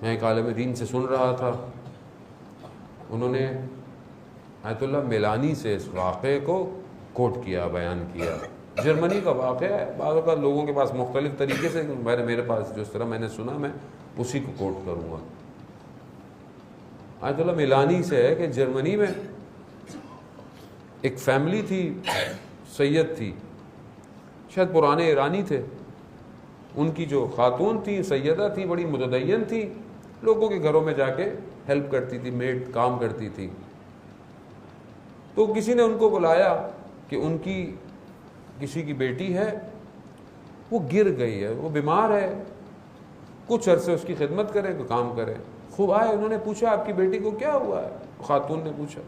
میں ایک عالم دین سے سن رہا تھا، انہوں نے آیت اللہ میلانی سے اس واقعے کو کوٹ کیا، بیان کیا۔ جرمنی کا واقعہ ہے، بعض اوقات لوگوں کے پاس مختلف طریقے سے، میرے پاس جس طرح میں نے سنا میں اسی کو کوٹ کروں گا۔ آیت اللہ میلانی سے ہے کہ جرمنی میں ایک فیملی تھی، سید تھی، شاید پرانے ایرانی تھے، ان کی جو خاتون تھی سیدہ تھی، بڑی متدین تھی، لوگوں کے گھروں میں جا کے ہیلپ کرتی تھی، میڈ کام کرتی تھی۔ تو کسی نے ان کو بلایا کہ ان کی کسی کی بیٹی ہے، وہ گر گئی ہے، وہ بیمار ہے، کچھ عرصے اس کی خدمت کرے، کوئی کام کرے۔ خوب آئے، انہوں نے پوچھا آپ کی بیٹی کو کیا ہوا ہے؟ خاتون نے پوچھا،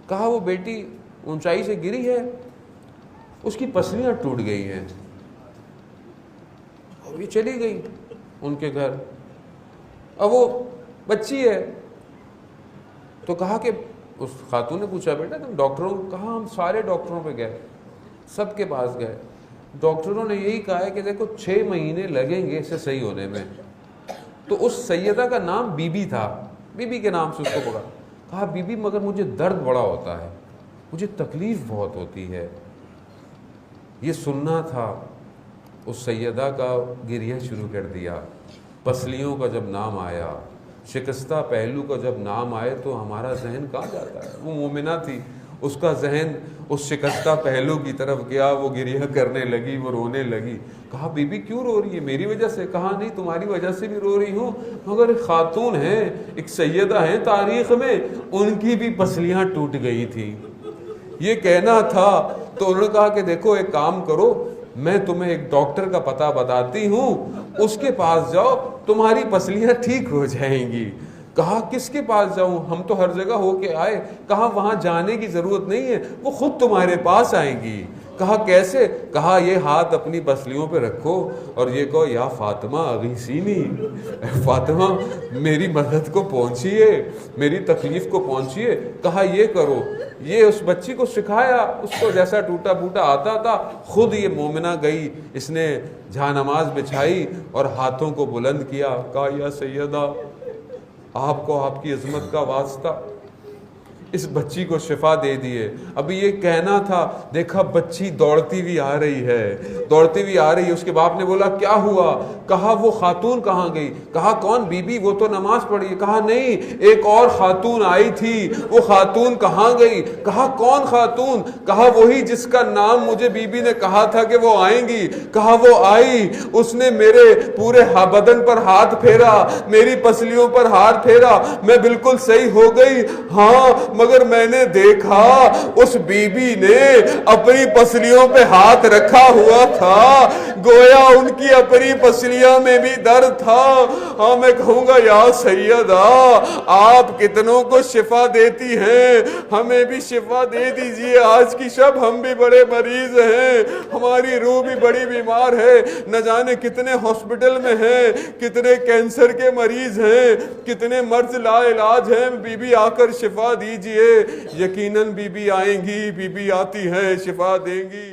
کہا وہ بیٹی اونچائی سے گری ہے، اس کی پسلیاں ٹوٹ گئی ہیں، اور یہ چلی گئی ان کے گھر۔ اب وہ بچی ہے، تو کہا کہ اس خاتون نے پوچھا بیٹا تم ڈاکٹروں کو؟ کہا ہم سارے ڈاکٹروں پہ گئے، سب کے پاس گئے، ڈاکٹروں نے یہی کہا ہے کہ دیکھو 6 مہینے لگیں گے اسے صحیح ہونے میں۔ تو اس سیدہ کا نام بی بی تھا، بی بی کے نام سے اس کو پکڑا۔ کہا بی بی مگر مجھے درد بڑا ہوتا ہے، مجھے تکلیف بہت ہوتی ہے۔ یہ سننا تھا، اس سیدہ کا گریہ شروع کر دیا۔ پسلیوں کا جب نام آیا، شکستہ پہلو کا جب نام آئے تو ہمارا ذہن کہاں جاتا ہے؟ وہ مومنہ تھی، اس کا ذہن اس شکستہ پہلو کی طرف گیا، وہ گریہ کرنے لگی، وہ رونے لگی۔ کہا بی بی کیوں رو رہی ہے؟ میری وجہ سے؟ کہا نہیں، تمہاری وجہ سے بھی رو رہی ہوں، مگر ایک خاتون ہیں، ایک سیدہ ہیں تاریخ میں، ان کی بھی پسلیاں ٹوٹ گئی تھی، یہ کہنا تھا۔ تو انہوں نے کہا کہ دیکھو ایک کام کرو، میں تمہیں ایک ڈاکٹر کا پتہ بتاتی ہوں، اس کے پاس جاؤ، تمہاری پسلیاں ٹھیک ہو جائیں گی۔ کہا کس کے پاس جاؤں؟ ہم تو ہر جگہ ہو کے آئے۔ کہا وہاں جانے کی ضرورت نہیں ہے، وہ خود تمہارے پاس آئیں گی۔ کہا کیسے؟ کہا یہ ہاتھ اپنی پسلیوں پہ رکھو اور یہ کہو یا فاطمہ اغیثینی، فاطمہ میری مدد کو پہنچیے، میری تکلیف کو پہنچیے۔ کہا یہ کرو۔ یہ اس بچی کو سکھایا، اس کو جیسا ٹوٹا پھوٹا آتا تھا، خود یہ مومنہ گئی، اس نے جہاں نماز بچھائی اور ہاتھوں کو بلند کیا، کہا یا سیدہ آپ کو آپ کی عظمت کا واسطہ، اس بچی کو شفا دے دیے۔ ابھی یہ کہنا تھا، دیکھا بچی دوڑتی بھی آ رہی ہے، دوڑتی بھی آ رہی ہے۔ اس کے باپ نے بولا کیا ہوا؟ کہا وہ خاتون کہاں گئی؟ کہا کون؟ بی بی، وہ تو نماز پڑھی۔ کہا نہیں، ایک اور خاتون آئی تھی، وہ خاتون کہاں گئی؟ کہا کون خاتون؟ کہا وہی جس کا نام مجھے بی بی نے کہا تھا کہ وہ آئیں گی۔ کہا وہ آئی، اس نے میرے پورے بدن پر ہاتھ پھیرا، میری پسلیوں پر ہاتھ پھیرا، میں بالکل صحیح ہو گئی۔ ہاں مگر میں نے دیکھا اس بی بی نے اپنی پسلیوں پہ ہاتھ رکھا ہوا تھا، گویا ان کی اپنی پسلیاں میں بھی درد تھا۔ ہاں میں کہوں گا یا سیدہ آپ کتنوں کو شفا دیتی ہیں، ہمیں بھی شفا دے دیجئے۔ آج کی شب ہم بھی بڑے مریض ہیں، ہماری روح بھی بڑی بیمار ہے، نہ جانے کتنے ہاسپٹل میں ہیں، کتنے کینسر کے مریض ہیں، کتنے مرض لا علاج ہیں۔ بی بی آ کر شفا دیجئے۔ یقیناً بی بی آئیں گی، بی بی آتی ہیں، شفا دیں گی۔